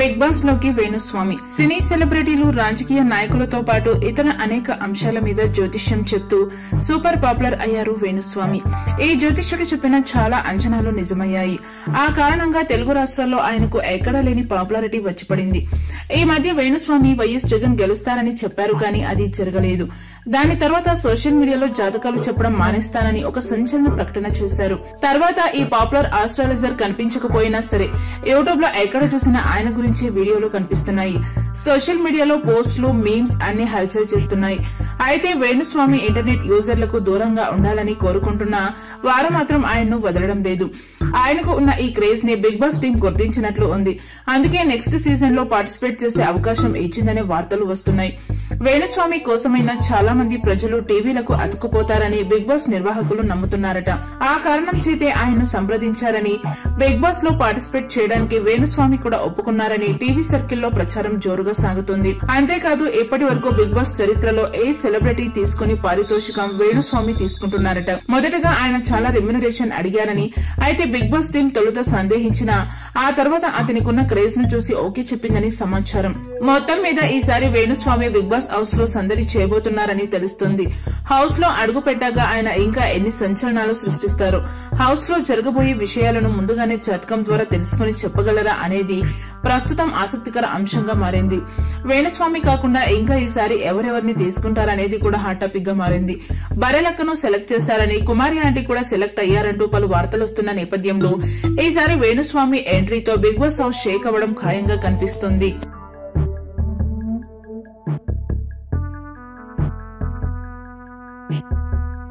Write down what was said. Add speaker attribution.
Speaker 1: Big boss లోకి వేణుస్వామి. సినీ సెలబ్రిటీలు, రాజకీయ నాయకులతో పాటు ఇతర అనేక అంశాల మీద జ్యోతిష్యం చెప్తూ సూపర్ పాపులర్ అయ్యారు వేణుస్వామి. ఈ జ్యోతిష్యుడు చెప్పిన చాలా అంచనాలు నిజమయ్యాయి. ఆ కారణంగా తెలుగు రాష్ట్రాల్లో ఆయనకు ఎక్కడా లేని పాపులారిటీ వచ్చి పడింది. ఈ మధ్య వేణుస్వామి వైఎస్ జగన్ గెలుస్తారని చెప్పారు, కానీ అది జరగలేదు. దాని తర్వాత సోషల్ మీడియాలో జాతకాలు చెప్పడం మానేస్తానని ఒక సంచలన ప్రకటన చేశారు. తర్వాత ఈ పాపులర్ ఆస్ట్రాలజర్ కనిపించకపోయినా సరే యూట్యూబ్ లో ఎక్కడ చూసినా ఆయన గురించి వీడియోలు కనిపిస్తున్నాయి. సోషల్ మీడియాలో పోస్టులు, మీమ్స్ అన్ని హల్చల్ చేస్తున్నాయి. అయితే వేణుస్వామి ఇంటర్నెట్ యూజర్లకు దూరంగా ఉండాలని కోరుకుంటున్నా వారు మాత్రం ఆయన్ను వదలడం లేదు. ఆయనకు ఉన్న ఈ క్రేజ్ ని బిగ్ బాస్ టీం గుర్తించినట్లు ఉంది. అందుకే నెక్స్ట్ సీజన్ లో పార్టిసిపేట్ చేసే అవకాశం ఇచ్చిందనే వార్తలు వస్తున్నాయి. వేణుస్వామి కోసమైనా చాలా మంది ప్రజలు టీవీలకు అతుక్కుపోతారని బిగ్ బాస్ నిర్వాహకులు నమ్ముతున్నారట. ఆ కారణం చేతే ఆయన్ను సంప్రదించారని, బిగ్ బాస్ లో పార్టిసిపేట్ చేయడానికి వేణుస్వామి కూడా ఒప్పుకున్నారని టీవీ సర్కిల్లో ప్రచారం జోరుగా సాగుతుంది. అంతేకాదు ఇప్పటి వరకు బిగ్ బాస్ చరిత్రలో ఏ సెలబ్రిటీ తీసుకుని పారితోషికం వేణుస్వామి తీసుకుంటున్నారట. మొదటగా ఆయన చాలా రెమ్యునరేషన్ అడిగారని, అయితే బిగ్ బాస్ టీం తొలుత సందేహించినా ఆ తర్వాత అతనికున్న క్రేజ్ ను చూసి ఓకే చెప్పిందని సమాచారం. మొత్తం మీద ఈసారి వేణుస్వామి బిగ్ బాస్ హౌస్ లో సందడి చేయబోతున్నారని తెలుస్తుంది. హౌస్ లో అడుగు పెట్టాక ఆయన ఇంకా ఎన్ని సంచలనాలు సృష్టిస్తారు, హౌస్ లో జరగబోయే విషయాలను ముందుగానే జాతకం ద్వారా తెలుసుకుని చెప్పగలరా అనేది ప్రస్తుతం ఆసక్తికర అంశంగా మారింది. వేణుస్వామి కాకుండా ఇంకా ఈసారి ఎవరెవరిని తీసుకుంటారనేది కూడా హాట్ టాపిక్ గా మారింది. బరెలక్కను సెలెక్ట్ చేశారని, కుమారి ఆంటీ కూడా సెలెక్ట్ అయ్యారంటూ పలు వార్తలు వస్తున్న నేపథ్యంలో ఈసారి వేణుస్వామి ఎంట్రీతో బిగ్ బాస్ హౌస్ షేక్ అవ్వడం ఖాయంగా కనిపిస్తుంది.